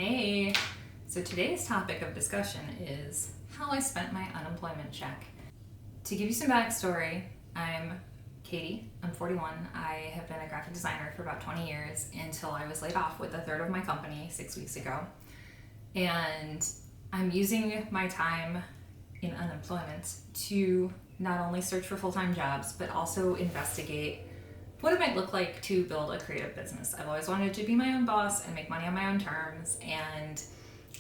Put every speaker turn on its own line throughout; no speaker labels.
Hey, so today's topic of discussion is how I spent my unemployment check. To give you some backstory, I'm Katie, I'm 41. I have been a graphic designer for about 20 years until I was laid off with a third of my company 6 weeks ago. And I'm using my time in unemployment to not only search for full-time jobs, but also investigate what it might look like to build a creative business. I've always wanted to be my own boss and make money on my own terms, and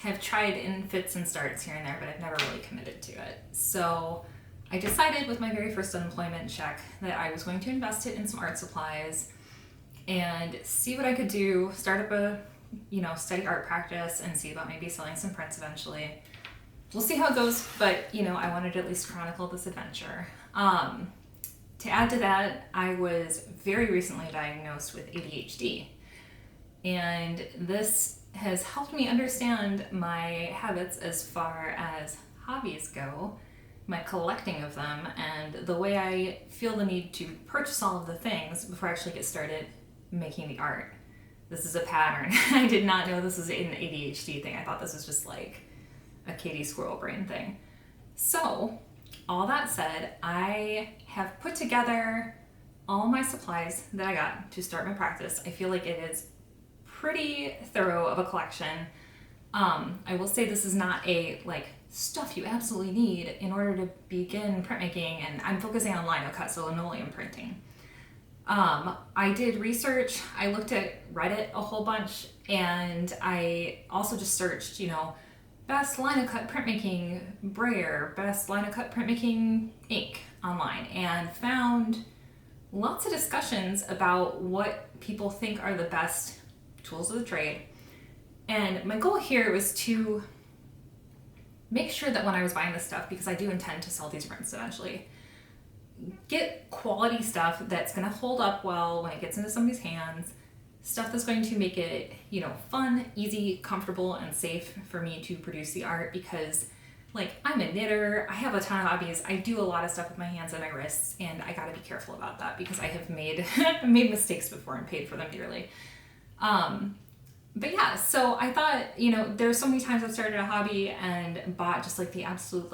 have tried in fits and starts here and there, but I've never really committed to it. So I decided with my very first unemployment check that I was going to invest it in some art supplies and see what I could do, start up a steady art practice and see about maybe selling some prints eventually. We'll see how it goes, but I wanted to at least chronicle this adventure. To add to that, I was very recently diagnosed with ADHD, and this has helped me understand my habits as far as hobbies go, my collecting of them, and the way I feel the need to purchase all of the things before I actually get started making the art. This is a pattern. I did not know this was an ADHD thing. I thought this was just like a Katie squirrel brain thing. So, all that said, I have put together all my supplies that I got to start my practice. I feel like it is pretty thorough of a collection. I will say this is not a stuff you absolutely need in order to begin printmaking, and I'm focusing on linocut, so linoleum printing. I did research, I looked at Reddit a whole bunch, and I also just searched, best linocut printmaking brayer, best linocut printmaking ink online, and found lots of discussions about what people think are the best tools of the trade. And my goal here was to make sure that when I was buying this stuff, because I do intend to sell these prints eventually, get quality stuff that's going to hold up well when it gets into somebody's hands, stuff that's going to make it, fun, easy, comfortable, and safe for me to produce the art, because I'm a knitter, I have a ton of hobbies, I do a lot of stuff with my hands and my wrists, and I gotta be careful about that because I have made mistakes before and paid for them dearly. But yeah, so I thought, there's so many times I've started a hobby and bought just the absolute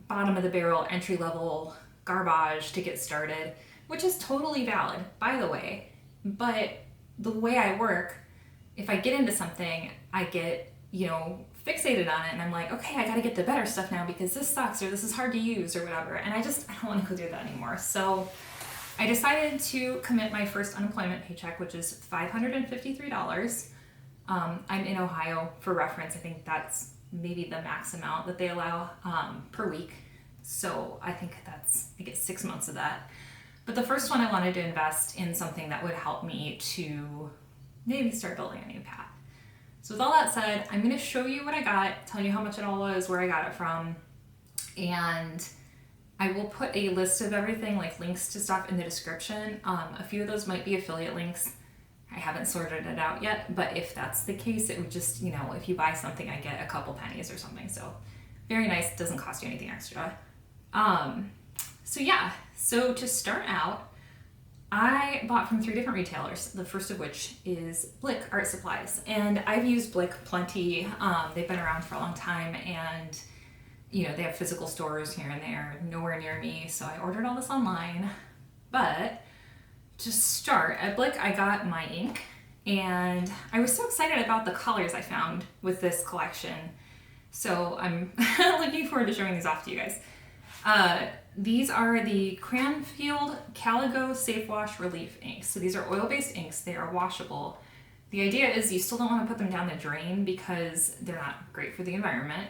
bottom of the barrel entry level garbage to get started, which is totally valid, by the way. But the way I work, if I get into something, I get, fixated on it, and I'm like, okay, I gotta get the better stuff now because this sucks or this is hard to use or whatever, and I don't want to go through that anymore. So I decided to commit my first unemployment paycheck, which is $553. I'm in Ohio, for reference. I think that's maybe the max amount that they allow per week. So I think I get 6 months of that. But the first one, I wanted to invest in something that would help me to maybe start building a new path. So with all that said, I'm going to show you what I got, tell you how much it all was, where I got it from, and I will put a list of everything, links to stuff in the description. A few of those might be affiliate links. I haven't sorted it out yet, but if that's the case, it would just, if you buy something, I get a couple pennies or something. So very nice, doesn't cost you anything extra. So to start out, I bought from 3 different retailers, the first of which is Blick Art Supplies. And I've used Blick plenty. They've been around for a long time, and they have physical stores here and there, nowhere near me, so I ordered all this online. But to start, at Blick I got my ink, and I was so excited about the colors I found with this collection. So I'm looking forward to showing these off to you guys. These are the Cranfield Caligo Safe Wash Relief inks. So these are oil-based inks. They are washable. The idea is you still don't want to put them down the drain because they're not great for the environment.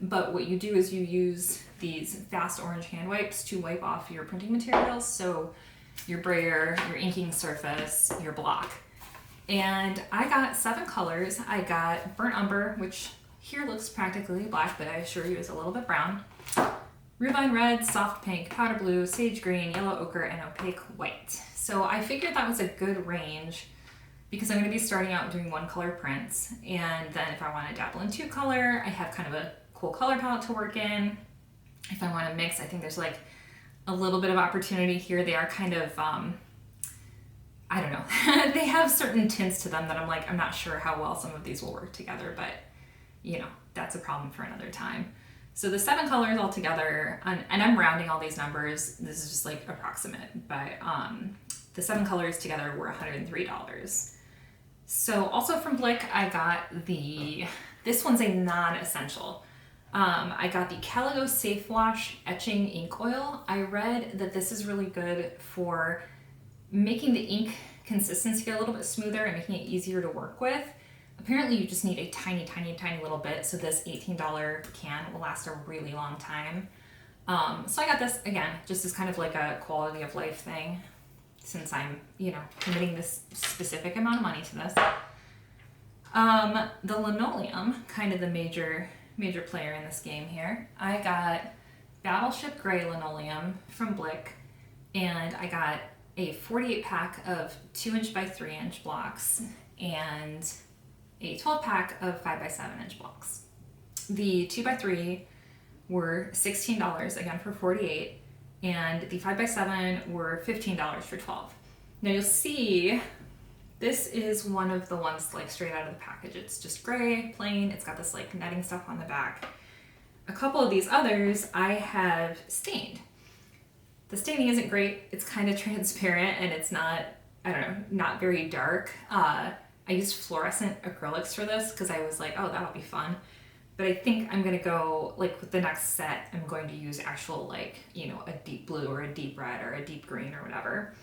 But what you do is you use these fast orange hand wipes to wipe off your printing materials. So your brayer, your inking surface, your block. And I got 7 colors. I got burnt umber, which here looks practically black, but I assure you is a little bit brown. Rubine red, soft pink, powder blue, sage green, yellow ochre, and opaque white. So I figured that was a good range because I'm going to be starting out doing 1-color prints, and then if I want to dabble in 2-color, I have kind of a cool color palette to work in. If I want to mix, I think there's a little bit of opportunity here. They are kind of I don't know. They have certain tints to them that I'm like, I'm not sure how well some of these will work together, but you know, that's a problem for another time. So the 7 colors all together, and I'm rounding all these numbers, this is just like approximate, but the 7 colors together were $103. So also from Blick, I got this one's a non-essential. I got the Calico Safe Wash Etching Ink Oil. I read that this is really good for making the ink consistency a little bit smoother and making it easier to work with. Apparently you just need a tiny, tiny, tiny little bit, so this $18 can will last a really long time. So I got this, again, just as kind of like a quality of life thing, since I'm, you know, committing this specific amount of money to this. The linoleum, kind of the major player in this game here. I got Battleship Gray linoleum from Blick, and I got a 48 pack of 2" by 3" blocks and a 12 pack of 5 by 7" blocks. The 2 by 3 were $16 again for 48, and the 5 by 7 were $15 for 12. Now you'll see this is one of the ones like straight out of the package. It's just gray, plain. It's got this like netting stuff on the back. A couple of these others I have stained. The staining isn't great. It's kind of transparent and it's not, I don't know, not very dark. I used fluorescent acrylics for this because I was like, oh, that'll be fun. But I think I'm gonna go, like with the next set, I'm going to use actual like, you know, a deep blue or a deep red or a deep green or whatever.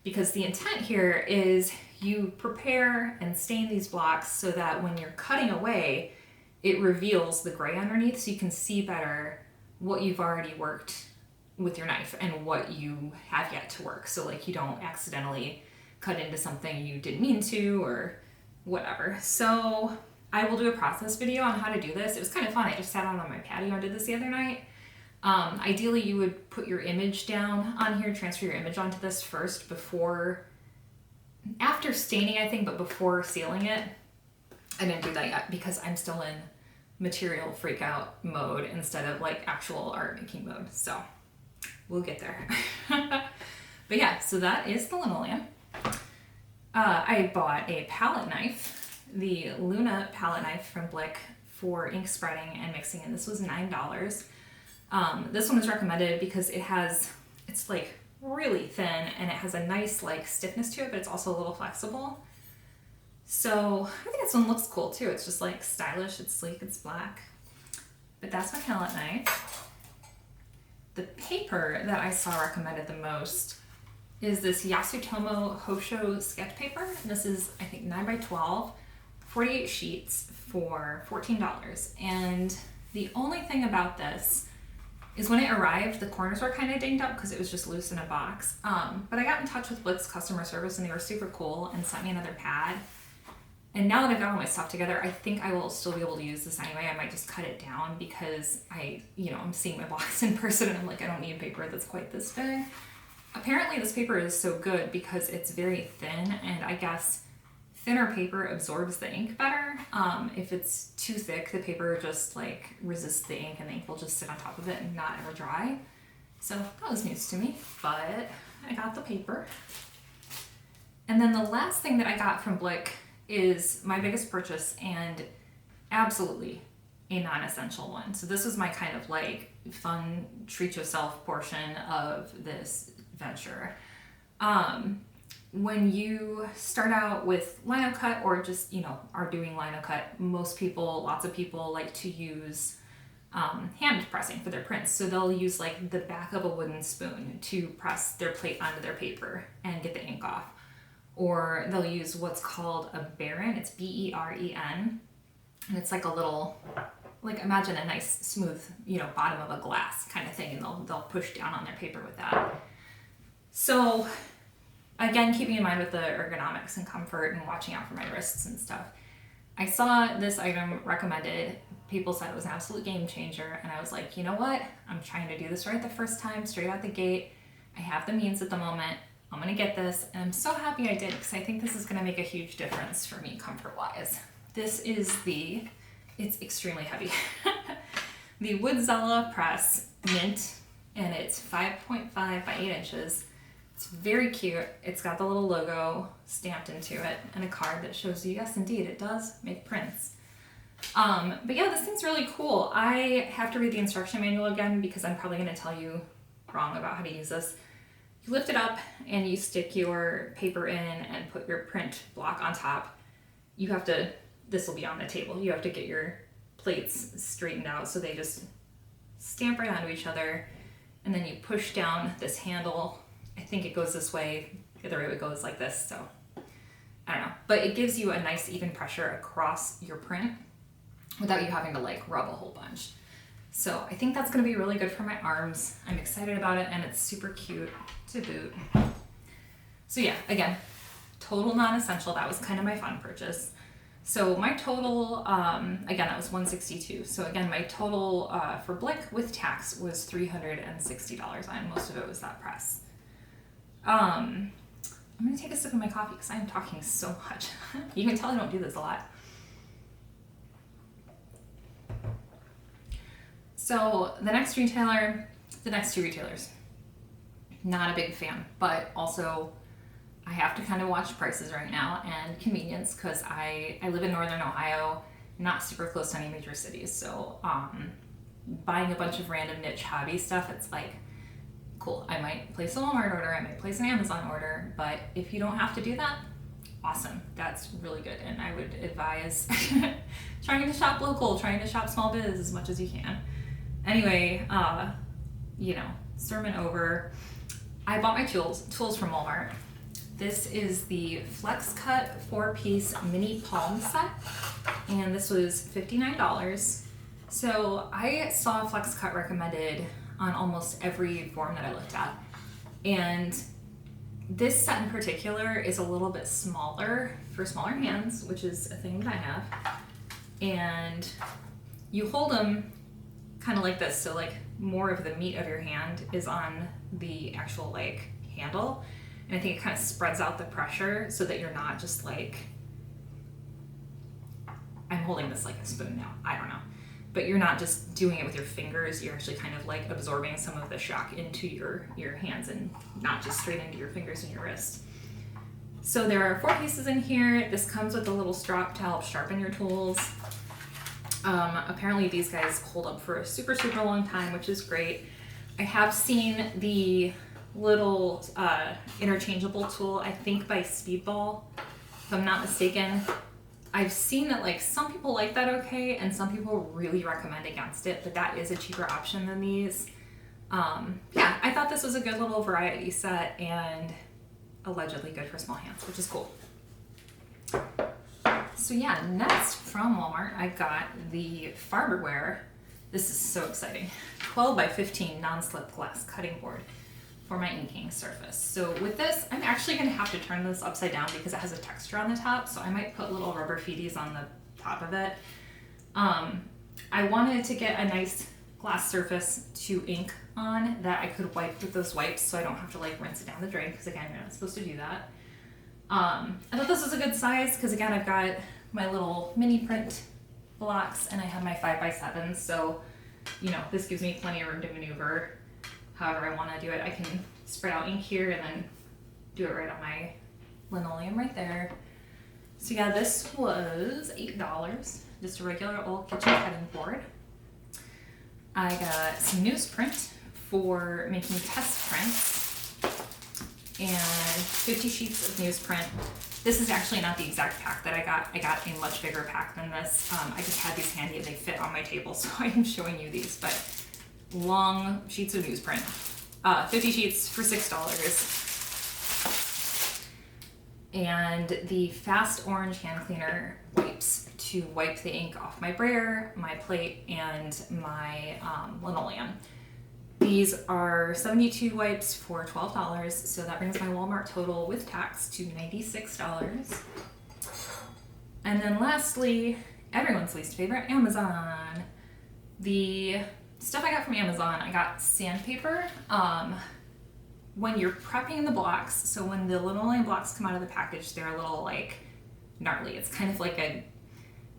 Because the intent here is you prepare and stain these blocks so that when you're cutting away, it reveals the gray underneath so you can see better what you've already worked with your knife and what you have yet to work. So like you don't accidentally cut into something you didn't mean to or whatever. So I will do a process video on how to do this. It was kind of fun. I just sat out on my patio and did this the other night. Ideally you would put your image down on here, transfer your image onto this first after staining I think, but before sealing it. I didn't do that yet because I'm still in material freak out mode instead of like actual art making mode. So we'll get there. But yeah, so that is the linoleum. I bought a palette knife, the Luna palette knife from Blick for ink spreading and mixing, and this was $9. This one was recommended because it's like really thin and it has a nice like stiffness to it, but it's also a little flexible. So I think this one looks cool too. It's just like stylish, it's sleek, it's black. But that's my palette knife. The paper that I saw recommended the most is this Yasutomo Hosho sketch paper. This is, I think, 9 by 12, 48 sheets for $14. And the only thing about this is when it arrived, the corners were kind of dinged up because it was just loose in a box. But I got in touch with Blick's customer service and they were super cool and sent me another pad. And now that I've got all my stuff together, I think I will still be able to use this anyway. I might just cut it down because I'm seeing my box in person and I'm like, I don't need paper that's quite this big. Apparently this paper is so good because it's very thin, and I guess thinner paper absorbs the ink better. If it's too thick, the paper just like resists the ink and the ink will just sit on top of it and not ever dry. So that was news to me, but I got the paper. And then the last thing that I got from Blick is my biggest purchase and absolutely a non-essential one. So this was my kind of like fun treat yourself portion of this venture. When you start out with linocut or just, are doing linocut, lots of people like to use hand pressing for their prints. So they'll use like the back of a wooden spoon to press their plate onto their paper and get the ink off. Or they'll use what's called a baren. It's B-E-R-E-N. And it's like a little, like imagine a nice smooth, bottom of a glass kind of thing, and they'll push down on their paper with that. So again, keeping in mind with the ergonomics and comfort and watching out for my wrists and stuff, I saw this item recommended. People said it was an absolute game changer, and I was like, you know what? I'm trying to do this right the first time, straight out the gate. I have the means at the moment. I'm gonna get this, and I'm so happy I did because I think this is gonna make a huge difference for me comfort-wise. This is it's extremely heavy. The Woodzilla Press Mint, and it's 5.5 by 8 inches. It's very cute. It's got the little logo stamped into it and a card that shows you, yes, indeed, it does make prints. But yeah, this thing's really cool. I have to read the instruction manual again because I'm probably going to tell you wrong about how to use this. You lift it up and you stick your paper in and put your print block on top. You have to, this will be on the table, you have to get your plates straightened out so they just stamp right onto each other. And then you push down this handle. I think it goes this way. The other way it goes like this, so I don't know. But it gives you a nice even pressure across your print without you having to like rub a whole bunch. So I think that's gonna be really good for my arms. I'm excited about it and it's super cute to boot. So yeah, again, total non-essential. That was kind of my fun purchase. So my total, again, that was $162. So again, my total for Blick with tax was $360, and most of it was that press. I'm gonna take a sip of my coffee because I'm talking so much. You can tell I don't do this a lot. So the next two retailers, not a big fan, but also I have to kind of watch prices right now and convenience because I live in Northern Ohio, not super close to any major cities. So buying a bunch of random niche hobby stuff, it's like, cool, I might place a Walmart order, I might place an Amazon order, but if you don't have to do that, awesome. That's really good. And I would advise trying to shop local, trying to shop small biz as much as you can. Anyway, sermon over. I bought my tools from Walmart. This is the Flex Cut 4-piece mini palm set, and this was $59. So I saw Flex Cut recommended on almost every form that I looked at, and this set in particular is a little bit smaller for smaller hands, which is a thing that I have, and you hold them kind of like this, so like more of the meat of your hand is on the actual like handle, and I think it kind of spreads out the pressure so that you're not just like, I'm holding this like a spoon now, I don't know, but you're not just doing it with your fingers, you're actually kind of like absorbing some of the shock into your hands and not just straight into your fingers and your wrist. So there are 4 pieces in here. This comes with a little strap to help sharpen your tools. Apparently these guys hold up for a super, super long time, which is great. I have seen the little interchangeable tool, I think by Speedball, if I'm not mistaken. I've seen that like some people like that okay, and some people really recommend against it, but that is a cheaper option than these. Yeah, I thought this was a good little variety set and allegedly good for small hands, which is cool. So yeah, next from Walmart, I got the Farberware. This is so exciting. 12 by 15 non-slip glass cutting board for my inking surface. So with this, I'm actually gonna have to turn this upside down because it has a texture on the top, so I might put little rubber feeties on the top of it. I wanted to get a nice glass surface to ink on that I could wipe with those wipes so I don't have to like rinse it down the drain, because again, you're not supposed to do that. I thought this was a good size because again, I've got my little mini print blocks and I have my 5x7, so this gives me plenty of room to maneuver however I want to do it. I can spread out ink here and then do it right on my linoleum right there. So yeah, this was $8, just a regular old kitchen cutting board. I got some newsprint for making test prints and 50 sheets of newsprint. This is actually not the exact pack that I got. I got a much bigger pack than this. I just had these handy and they fit on my table, so I am showing you these, but long sheets of newsprint. 50 sheets for $6. And the Fast Orange hand cleaner wipes to wipe the ink off my brayer, my plate, and my linoleum. These are 72 wipes for $12, so that brings my Walmart total with tax to $96. And then lastly, everyone's least favorite, Amazon. The stuff I got from Amazon, I got sandpaper. When you're prepping the blocks, so when the linoleum blocks come out of the package, they're a little like gnarly. It's kind of like a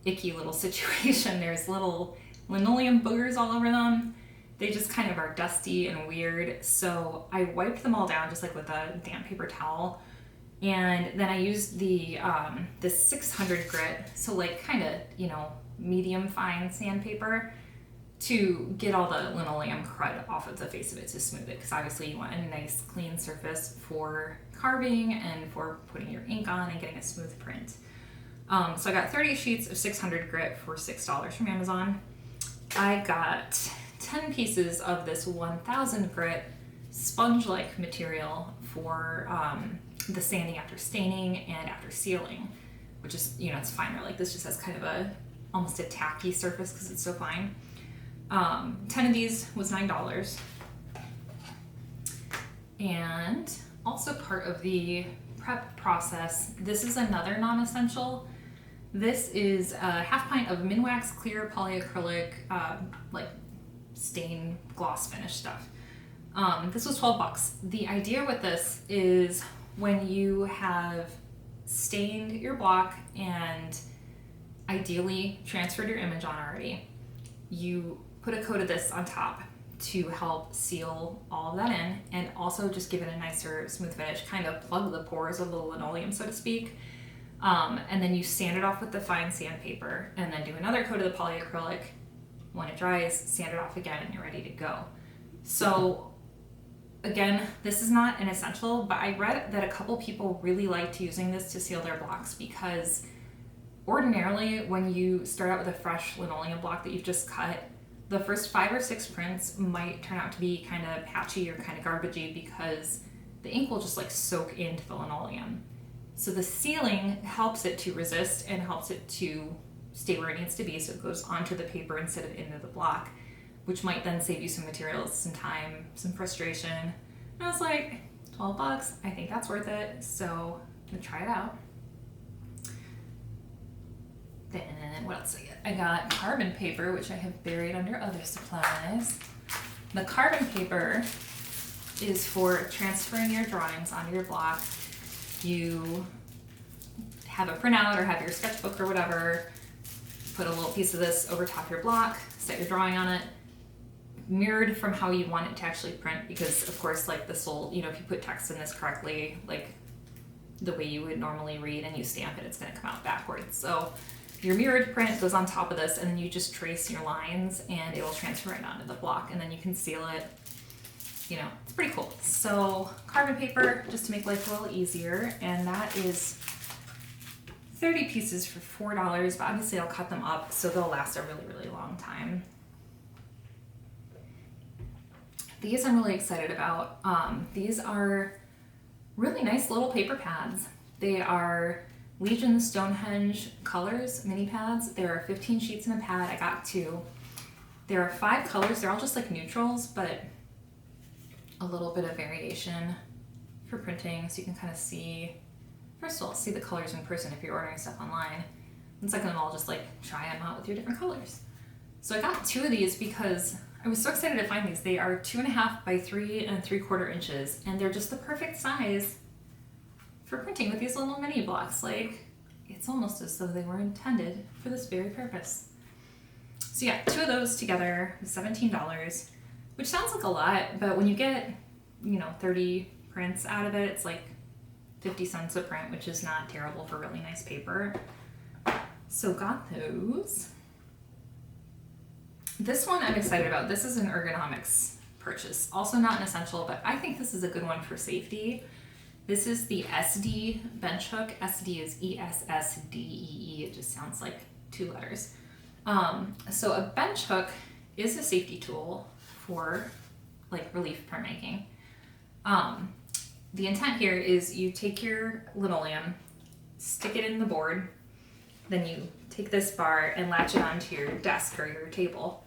icky little situation. There's little linoleum boogers all over them. they just kind of are dusty and weird. So I wiped them all down just like with a damp paper towel. And then I used the 600 grit, so like kind of, medium fine sandpaper, to get all the linoleum crud off of the face of it to smooth it, because obviously you want a nice clean surface for carving and for putting your ink on and getting a smooth print. So I got 30 sheets of 600 grit for $6 from Amazon. I got 10 pieces of this 1000 grit sponge-like material for the sanding after staining and after sealing, which is, it's finer. Like this just has kind of almost a tacky surface because it's so fine. 10 of these was $9. And also part of the prep process, this is another non-essential. This is a half pint of Minwax clear polyacrylic, like stain gloss finish stuff. This was $12. The idea with this is when you have stained your block and ideally transferred your image on already, you put a coat of this on top to help seal all of that in and also just give it a nicer smooth finish, kind of plug the pores of the linoleum, so to speak. And then you sand it off with the fine sandpaper and then do another coat of the polyacrylic. When it dries, sand it off again and you're ready to go. So again, this is not an essential, but I read that a couple people really liked using this to seal their blocks, because ordinarily when you start out with a fresh linoleum block that you've just cut, the first 5 or 6 prints might turn out to be kind of patchy or kind of garbagey because the ink will just like soak into the linoleum. So the sealing helps it to resist and helps it to stay where it needs to be, so it goes onto the paper instead of into the block, which might then save you some materials, some time, some frustration. And I was like, $12, I think that's worth it, so I'm gonna try it out. Then what else did I get? I got carbon paper, which I have buried under other supplies. The carbon paper is for transferring your drawings onto your block. You have a printout or have your sketchbook or whatever, put a little piece of this over top your block, set your drawing on it, mirrored from how you want it to actually print, because of course, like this will, if you put text in this correctly, like the way you would normally read and you stamp it, it's gonna come out backwards. So your mirrored print goes on top of this, and then you just trace your lines and it will transfer right onto the block, and then you can seal it. It's pretty cool. So carbon paper, just to make life a little easier, and that is 30 pieces for $4, but obviously I'll cut them up so they'll last a really, really long time. These I'm really excited about. These are really nice little paper pads. They are Legion Stonehenge Colors mini pads. There are 15 sheets in a pad. I got 2. There are 5 colors. They're all just like neutrals, but a little bit of variation for printing, so you can kind of see, first of all, see the colors in person if you're ordering stuff online, and second of all, just like try them out with your different colors. So I got 2 of these because I was so excited to find these. They are 2.5 by 3 3/4 inches, and they're just the perfect size for printing with these little mini blocks. Like, it's almost as though they were intended for this very purpose. So yeah, 2 of those together, $17, which sounds like a lot, but when you get, 30 prints out of it, it's like 50 cents a print, which is not terrible for really nice paper. So got those. This one I'm excited about. This is an ergonomics purchase. Also not an essential, but I think this is a good one for safety. This is the SD bench hook. SD is ESSDEE. It just sounds like 2 letters. So a bench hook is a safety tool for like relief printmaking. The intent here is you take your linoleum, stick it in the board, then you take this bar and latch it onto your desk or your table.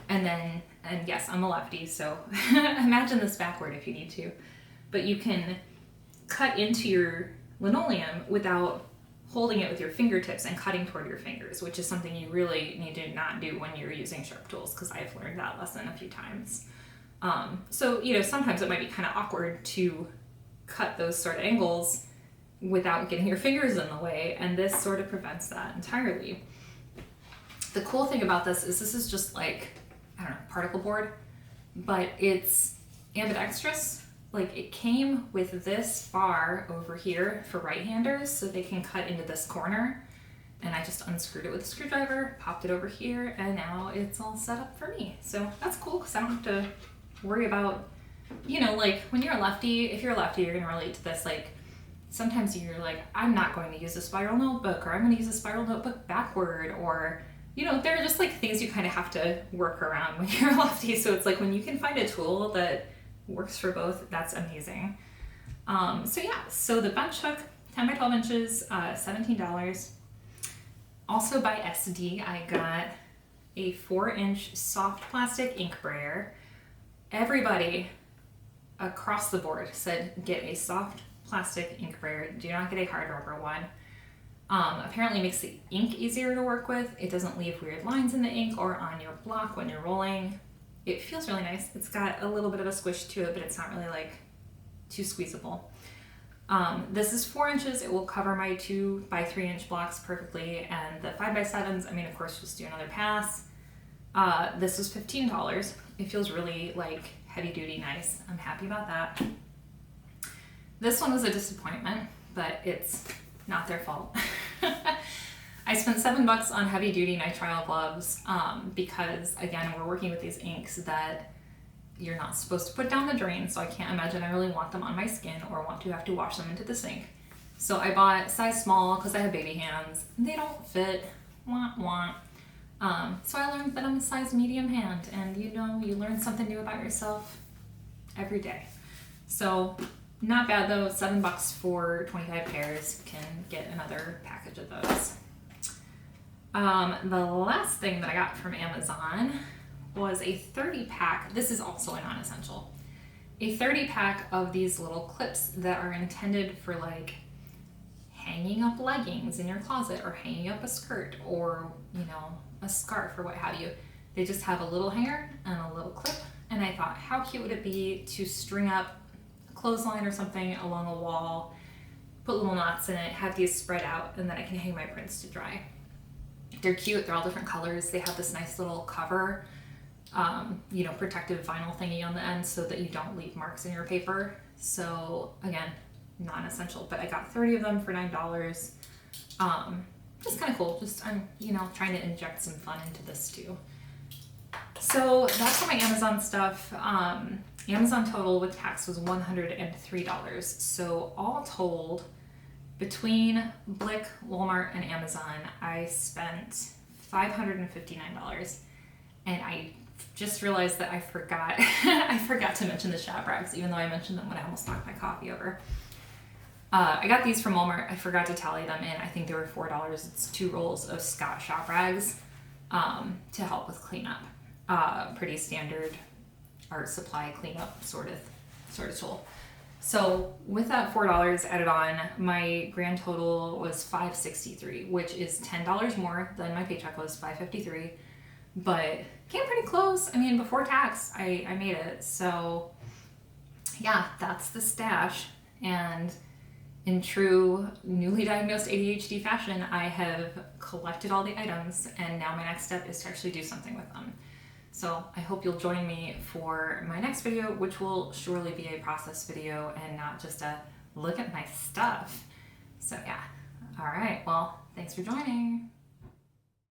And yes, I'm a lefty, so imagine this backward if you need to. But you can cut into your linoleum without holding it with your fingertips and cutting toward your fingers, which is something you really need to not do when you're using sharp tools, because I've learned that lesson a few times. So, sometimes it might be kind of awkward to cut those sort of angles without getting your fingers in the way, and this sort of prevents that entirely. The cool thing about this is just like, particle board. but it's ambidextrous. Like it came with this bar over here for right-handers so they can cut into this corner. And I just unscrewed it with a screwdriver, popped it over here, and now it's all set up for me. So that's cool because I don't have to worry about, you know, like when you're a lefty, if you're a lefty, you're gonna relate to this. Like sometimes you're like, I'm not going to use a spiral notebook, or I'm gonna use a spiral notebook backward, or, you know, there are just like things you kind of have to work around when you're a lefty. So it's like when you can find a tool that works for both, that's amazing. So yeah, so the bench hook, 10 by 12 inches, $17. Also by SD, I got a 4-inch soft plastic ink brayer. Everybody across the board said get a soft plastic ink brayer. Do not get a hard rubber one. Apparently makes the ink easier to work with. It doesn't leave weird lines in the ink or on your block when you're rolling. It feels really nice. It's got a little bit of a squish to it, but it's not really like too squeezable. This is 4 inches. It will cover my 2 by 3 inch blocks perfectly. And the 5 by 7s, I mean, of course, just do another pass. This was $15. It feels really like heavy duty nice. I'm happy about that. This one was a disappointment, but it's not their fault. I spent $7 on heavy duty nitrile gloves because, again, we're working with these inks that you're not supposed to put down the drain, so I can't imagine I really want them on my skin or want to have to wash them into the sink. So I bought size small because I have baby hands. They don't fit. Wah, wah. So I learned that I'm a size medium hand, and you know, you learn something new about yourself every day. So not bad though, $7 for 25 pairs. Can get another package of those. The last thing that I got from Amazon was a 30 pack. This is also a non-essential. A 30 pack of these little clips that are intended for like hanging up leggings in your closet or hanging up a skirt or, you know, a scarf or what have you. They just have a little hanger and a little clip. And I thought, how cute would it be to string up a clothesline or something along a wall, put little knots in it, have these spread out, and then I can hang my prints to dry. They're cute. They're all different colors. They have this nice little cover, you know, protective vinyl thingy on the end so that you don't leave marks in your paper. So again, non-essential, but I got 30 of them for $9. Just kind of cool. Just, I'm, you know, trying to inject some fun into this too. So that's all my Amazon stuff. Amazon total with tax was $103. So all told, between Blick, Walmart, and Amazon, I spent $559. And I just realized that I forgot I forgot to mention the shop rags, even though I mentioned them when I almost knocked my coffee over. I got these from Walmart. I forgot to tally them in. I think they were $4. It's 2 rolls of Scott shop rags to help with cleanup. Pretty standard art supply cleanup sort of tool. So with that $4 added on, my grand total was $563, which is $10 more than my paycheck was, $553. But came pretty close. I mean, before tax, I made it. So yeah, that's the stash. And in true newly diagnosed ADHD fashion, I have collected all the items, and now my next step is to actually do something with them. So I hope you'll join me for my next video, which will surely be a process video and not just a look at my stuff. So yeah. All right. Well, thanks for joining.